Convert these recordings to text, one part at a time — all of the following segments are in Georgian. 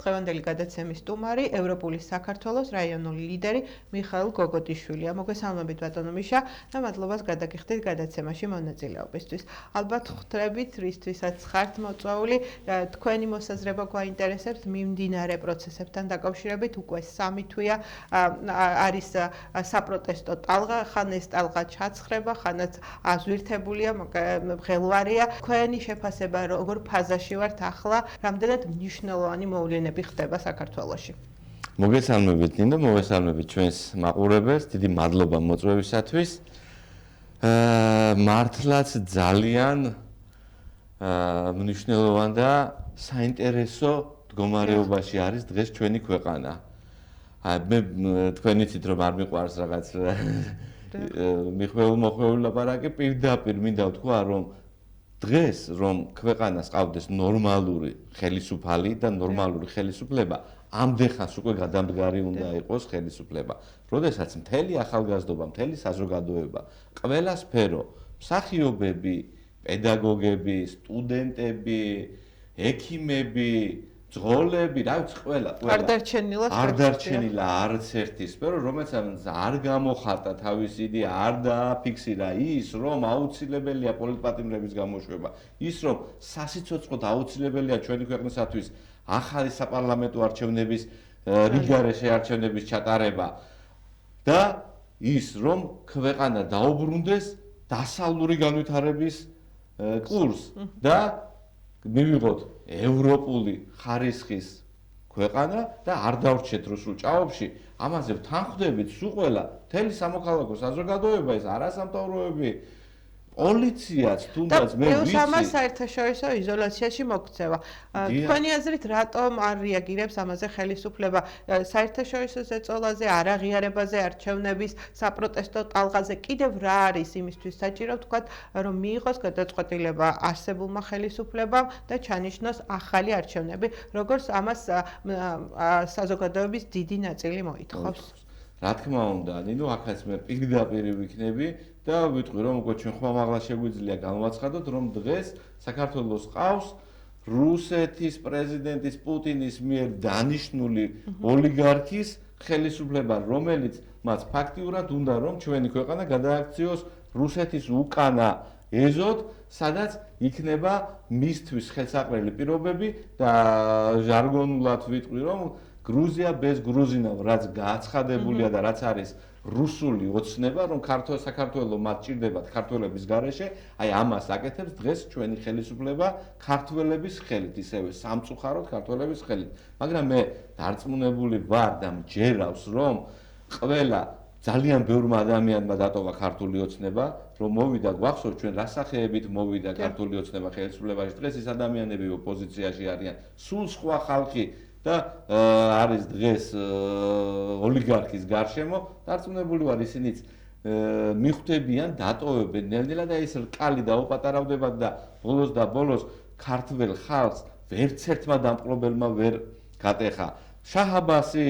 Დღევანდელი გადაცემის სტუმარი ევროპული საქართველოს რაიონული ლიდერი მიხაილ გოგოდიშვილია. მოგესალმებით ბატონო მიშა და მადლობას გადაგიხდით გადაცემაში მონაწილეობისთვის. ალბათ ხვდებით, რისთვისაც ხართ მოწვეული, თქვენი მოსაზრება გვაინტერესებს მიმდინარე პროცესებთან დაკავშირებით. უკვე 3 თვეა არის საპროტესტო ტალღა, ხან ეს ტალღა ჩაცხრება, ხანაც აზვირთებულია, მღელვარია. თქვენი შეფასება როგორ ფაზაში ვართ ახლა, რამდენად მნიშვნელოვანი მოვლენები ხდება საქართველოში. მოგესალმებით ნინო, მოგესალმებით ჩვენს მაყურებელს, დიდი მადლობა მოწვევისათვის. მართლაც ძალიან მნიშვნელოვანი და საინტერესო მდგომარეობაში არის დღეს ჩვენი ქვეყანა. მე თქვენ იცით რომ არ მიყვარს რაღაც მიხვეულ-მოხვეულ ლაპარაკი, პირდაპირ მინდა ვთქვა რომ დღეს რომ ქვეყანას ყავდეს ნორმალური ხელისუფალი და ნორმალური ხელისუფლება, ამდენხანს უკვე გადამდგარი უნდა იყოს ხელისუფლება. როდესაც მთელი ახალგაზრდობა, მთელი საზოგადოება, ყველა სფერო, მსახიობები, პედაგოგები, სტუდენტები, ექიმები, ძღოლები, რა ვიცი, ყველა არ დარჩენილა არც ერთი სფერო, რომელიც არ გამოხატა თავისი იდეა, არ დააფიქსირა ის, რომ აუცილებელია პოლიტპატიმრების გამოშვება, ის რომ სასიცოცხლოდ აუცილებელია ჩვენი ქვეყნისათვის ახალი საპარლამენტო არჩევნების რიგგარეშე არჩევნების ჩატარება და ის რომ ქვეყანა დაუბრუნდეს დასავლური განვითარების კურსს და მივიღოთ ევროპული ხარისხის ქვეყანა და არ დავრჩეთ რუსულ ჭაობში. ამაზე ვთანხმდებით სულ ყველა, მთელი სამოქალაქო საზოგადოება, ეს არასამთავრობოები, პოლიციაც, თუნდაც მე ვიცი. და ამას საერთაშორისო იზოლაციაში მოქცევა. თქვენი აზრით, რატომ არ რეაგირებს ამაზე ხელისუფლება? საერთაშორისო ზეწოლაზე, არაღიარებაზე, არჩევნების საპროტესტო ტალღაზე კიდევ რა არის იმისთვის საჭირო, ვთქვათ, რომ მიიღოს გადაწყვეტილება არსებულმა ხელისუფლებამ და ჩანიშნოს ახალი არჩევნები, როგორც ამას საზოგადოების დიდი ნაწილი მოითხოვს. რა თქმა უნდა, ნინო, აქაც მე პირდაპირ ვიქნები და ვიტყვი რომ უკვე ჩვენ ხმამაღლა შეგვიძლია განვაცხადოთ, რომ დღეს საქართველოს ყავს რუსეთის პრეზიდენტის პუტინის მიერ დანიშნული ოლიგარქის ხელისუფლება, რომელიც მას ფაქტიურად უნდა რომ ჩვენი ქვეყანა გადააქციოს რუსეთის უკანა ეზოდ, სადაც იქნება მისთვის ხელსაყრელი პირობები და ჟარგონულად ვიტყვი რომ გრუზია без გრუზინავ, რაც გააცხადებულია და რაც არის რუსული ოცნება, რომ საქართველოს მათ ჭირდებათ ქართველების გარეშე, აი ამას აკეთებს დღეს ჩვენი ხელისუფლება ქართველების ხელით, ისევე სამწუხაროდ ქართველების ხელით. მაგრამ მე დარწმუნებული ვარ და მჯერავს, რომ ყველა ძალიან ბევრმა ადამიანმა დატოვა ქართული ოცნება, რომ მოვიდა, გვახსოვს ჩვენ რა სახეებით მოვიდა ქართული ოცნება ხელისუფლებაში. დღეს ეს ადამიანები ოპოზიციაში არიან, სულ სხვა ხალხი და არის დღეს ოლიგარქის გარშემო, დარწმუნებული ვარ ისინიც მიხვდებიან, დატოვებენ ნელ-ნელა და ეს რკალი დაუპატარავდებათ და ბოლოს ქართველ ხალხს ვერც ერთმა დამპყრობელმა ვერ გატეხა. შაჰ-აბასი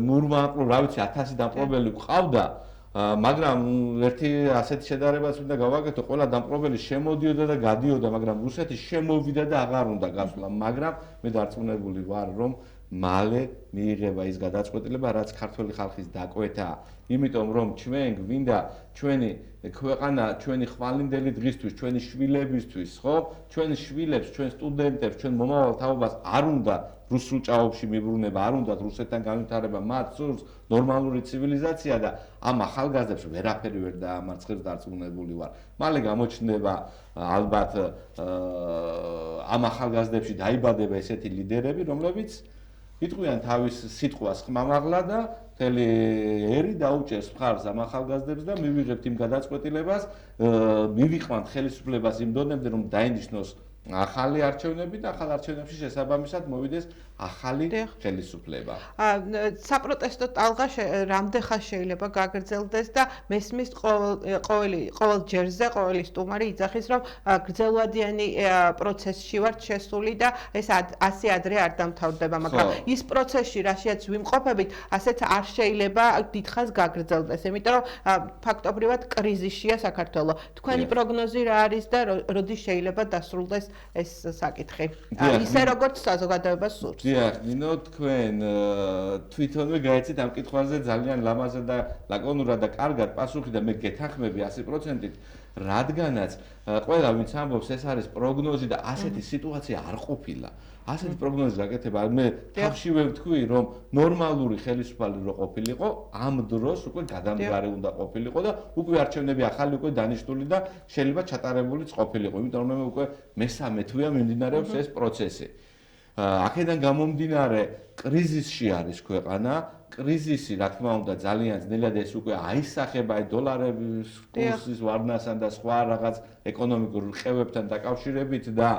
მურმანყლო, რა ვიცი, 1000 დამპყრობელი ყავდა, მაგრამ ერთი ასეთი შედარებაც უნდა გავაკეთო, ყველა დამპყრობელი შემოდიოდა და გადიოდა, მაგრამ რუსეთი შემოვიდა და აღარ უნდა გასვლა, მაგრამ მე დარწმუნებული ვარ, რომ მალე მიიღება ის გადაწყვეტილება, რაც ქართველი ხალხის დაკვეთაა. იმიტომ რომ ჩვენ გვინდა ჩვენი ქვეყანა, ჩვენი ხვალინდელი დღისთვის, ჩვენი შვილებისთვის, ხო? ჩვენი შვილებს, ჩვენ სტუდენტებს, ჩვენ მომავალ თაობას არ უნდა რუსულ ჭაობში მიბრუნება, არ უნდა რუსეთთან განვითარება, მათ სურს ნორმალური ცივილიზაცია და ამ ახალგაზრდებს ვერაფერი ვერ დაამარცხებს, დარწმუნებული ვარ. მალე გამოჩნდება ალბათ ამ ახალგაზრდებში დაიბადება ესეთი ლიდერები, რომლებიც იტყვიან თავის სიტყვას ხმამაღლა და მთელი ერი დაუჭერს მხარს ამ ახალგაზრდებს და მივიღებთ იმ გადაწყვეტილებას, მივიყვანთ ხელისუფლებას იმ დონემდე, რომ დაინიშნოს ახალი არჩევნები და ახალ არჩევნებში შესაბამისად მოვიდეს ახალი ხელისუფლება. საპროტესტო ტალღა რამდენხანს შეიძლება გაგრძელდეს და მესმის ყოველ ჯერზე ყოველი სტუმარი იძახის, რომ გრძელვადიანი პროცესში ვართ შესული და ეს ასე ადრე არ დამთავრდება, მაგრამ ის პროცესში, რაშიაც ვიმყოფებით, ასეც არ შეიძლება დიდხანს გაგრძელდეს, იმიტომ რომ ფაქტობრივად კრიზისშია საქართველო. თქვენი პროგნოზი რა არის და როდის შეიძლება დასრულდეს ეს საკითხი. ისე როგორც საზოგადოებას სურს. დიახ, ნინო, თქვენ თვითონვე გაიცით ამ კითხვაზე ძალიან ლამაზად და ლაკონურად და კარგად პასუხი და მე გეთანხმები 100%-ით, რადგანაც ყველა ვინც ამბობს ეს არის პროგნოზი და ასეთი სიტუაცია არ ყოფილა. ასეთი პროგნოზი გაკეთება, მე თავშივე ვთქვი, რომ ნორმალური ხელისუფალი რო ყოფილიყო, ამ დროს უკვე გადამდგარი უნდა ყოფილიყო და უკვე არჩევნები ახალი უკვე დანიშნული და შეიძლება ჩატარებულიც ყოფილიყო, იმიტომ რომ მე უკვე მესამე თვეა მიმდინარეობს ეს პროცესი. აქედან გამომდინარე, კრიზისში არის ქვეყანა, კრიზისი, რა თქმა უნდა, ძალიან ძნელად ეს უკვე აისახება დოლარების კურსის ვარდნასთან და სხვა რაღაც ეკონომიკურ რყევებთან დაკავშირებით და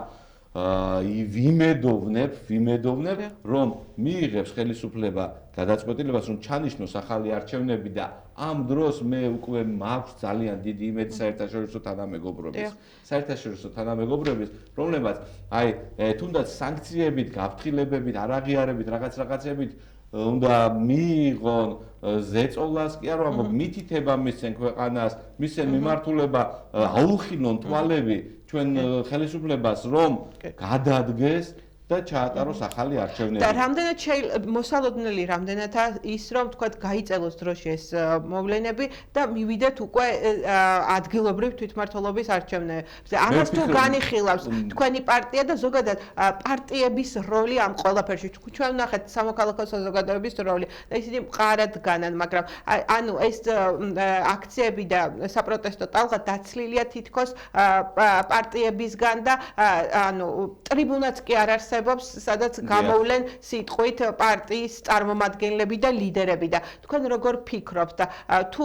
ვიმედოვნებ, რომ მიიღებს ხელისუფლება გადაწყვეტილებას, რომ ჩანიშნოს ახალი არჩევნები და ამ დროს მე უკვე მაქვს ძალიან დიდი იმედი საერთაშორისო თანამეგობრობის, რომლებაც თუნდაც სანქციებით, გაფრთხილებებით, არაღიარებით, რაღაცებით უნდა მიიღონ ზეწოლას კი არა, მაგრამ მითითება მისცენ ქვეყანას, მისცენ მიმართულება, აუხილონ თვალები ჩვენ ხელისუფლებას, რომ გადადგეს და ჩაატაროს ახალი არჩევნები. და რამდენად მოსალოდნელი რამდენადაა ის, რომ თქვათ გაიწელოს დროში ეს მოვლენები და მივიდეთ უკვე ადგილობრივ თვითმმართველობის არჩევნებზე. ამას თუ განიხილავს თქვენი პარტია და ზოგადად პარტიების როლი ამ ყველაფერში. ჩვენ ვნახეთ სამოქალაქო საზოგადოების როლი და ისინი მყარად განან, მაგრამ ანუ ეს აქციები და საპროტესტო ტალღა დაცლილია თითქოს პარტიებისგან და ანუ ტრიბუნაც კი არ არსებობს, სადაც გამოვლენ სიტყვით პარტიის წარმომადგენლები და ლიდერები და თქვენ როგორ ფიქრობთ და თუ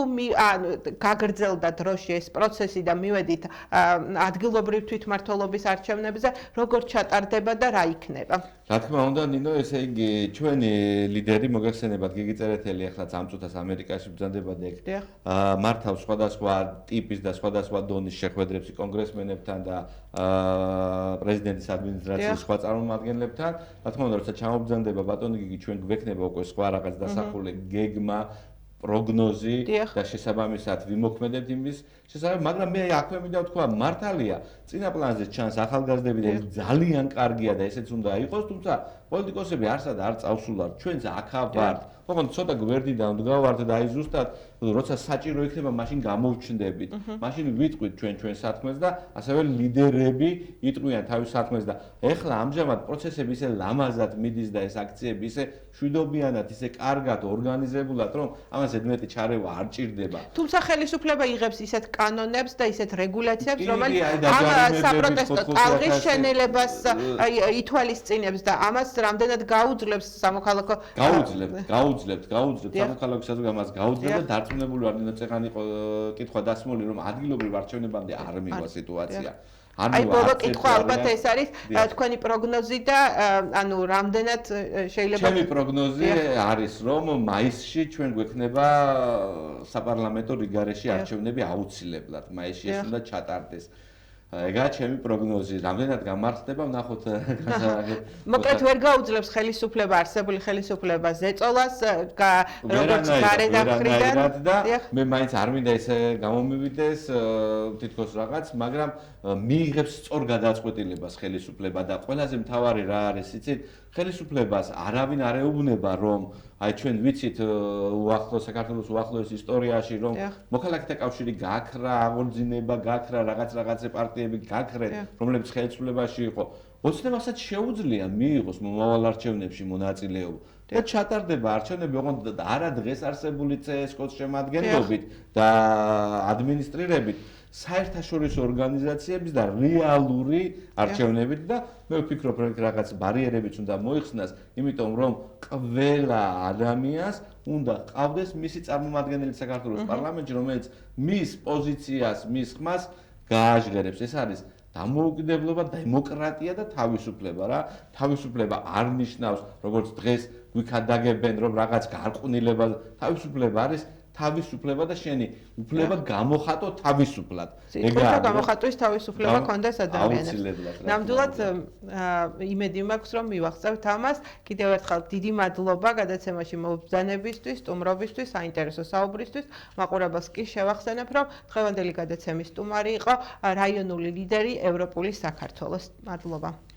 გაგრძელდა დროში ეს პროცესი და მივედით ადგილობრივ თვითმმართველობის არჩევნებზე, როგორ ჩატარდება და რა იქნება? რა თქმა უნდა, ნინო, ესე იგი ჩვენი ლიდერი მოგეხსენებათ გიგი წერეთელი ახლა ამ წუთას ამერიკაში ბრძანდება და მართავს სხვადასხვა ტიპის და სხვადასხვა დონის შეხვედრებს კონგრესმენებთან და პრეზიდენტის ადმინისტრაციის სხვა წარმომადგენლებთან. რა თქმა უნდა, როცა ჩამობრძანდება ბატონი გიგი, ჩვენ გვექნება უკვე სხვა რაღაც დასახული გეგმა, პროგნოზი და შესაბამისად ვიმოქმედებთ იმის შესაძლებლად, მაგრამ მე აქვე მინდა ვთქვა, მართალია, წინა პლანზე ჩანს ახალგაზრდები და ეს ძალიან კარგია და ესეც უნდა იყოს, თუმცა პოლიტიკოსები არსად არ წავსულართ, ჩვენც აქა ვართ. ოღონდ ცოტა გვერდიდან ვდგავართ და აი ზუსტად როცა საჭირო იქნება, მაშინ გამოვჩნდებით. მაშინ ვიტყვით ჩვენ საქმეს და ასევე ლიდერები იტყვიან თავის საქმეს და ეხლა ამჟამად პროცესები ისე ლამაზად მიდის და ეს აქციები ისე შვიდობიანად, ისე კარგად ორგანიზებულად, რომ ამას ზედმეტი ჩარევა არ ჭირდება. თუმცა ხელისუფლება იღებს ისეთ კანონებს და ისეთ რეგულაციებს, რომელიც ამ საპროტესტო ტალღის შენელებას ითვალისწინებს და ამას რამდენად გაუძლებს სამოქალაქო გაუძლებთ სამოქალაქო საზოგადოებას გაუძლებს და დარწმუნებული ვარ ნინო წეღანი კითხვა დასმული რომ ადგილობრივ არჩევნებამდე არ მივა სიტუაცია. აი ბოლო კითხვა ალბათ ეს არის თქვენი პროგნოზი და ანუ რამდენად შეიძლება ჩემი პროგნოზი არის რომ მაისში ჩვენ გვექნება საპარლამენტო რიგარეში არჩევნები აუცილებლად მაისში ეს უნდა ჩატარდეს. ეგაა ჩემი პროგნოზი, რამდენად გამართლდება, ვნახოთ. მოკლედ ვერ გაუძლებს ხელისუფლება, არსებული ხელისუფლება ზეწოლას, როგორც გარედან მხრიდან და მე მაინც არ მინდა ესე გამომივიდეს თითქოს რაღაც, მაგრამ მიიღებს სწორ გადაწყვეტილებას ხელისუფლება და ყველაზე მთავარი რა არის, იცით, ხელისუფლებას არავინ არ ეუბნება, რომ აი ჩვენ ვიცით საქართველოს უახლოეს ისტორიაში რომ მოქალაქეთა კავშირი გაქრა, აღორძინება გაქრა, რაღაცე პარტიები გაქრენ, რომლებიც ხელისუფლებაში იყო. ოცნებასაც შეუძლია მიიღოს მომავალ არჩევნებში მონაწილეობა და ჩატარდება არჩევნები, ოღონდ არა დღეს არსებული CSKO-ს შემადგენლობით და ადმინისტრირებით, საერთაშორისო ორგანიზაციების და რეალური არჩევნებით და მე ვფიქრობ, რომ რაღაც ბარიერებიც უნდა მოიხსნას, იმიტომ რომ ყველა ადამიანს უნდა ყავდეს მისი წარმომადგენელი საქართველოს პარლამენტში, რომელიც მის პოზიციას, მის ხმას გააჟღერებს. ეს არის დამოუკიდებლობა, დემოკრატია და თავისუფლება რა. თავისუფლება არ ნიშნავს, როგორც დღეს გვიქადაგებენ, რომ რაღაც გარყვნილება, თავისუფლება არის თავისუფლება და შენი უფლება გამოხატო თავისუფლად. სიტყვა გამოხატვის თავისუფლება ქონდეს ადამიანებს. აუცილებლად. ნამდვილად იმედი მაქვს რომ მივახცევთ ამას. კიდევ ერთხელ დიდი მადლობა გადაცემაში მობრძანებისთვის, სტუმრობისთვის, საინტერესო საუბრისთვის. მაყურებელს კი შევახსენებ, რომ დღევანდელი გადაცემის სტუმარი იყო რაიონული ლიდერი ევროპული საქართველოს. მადლობა.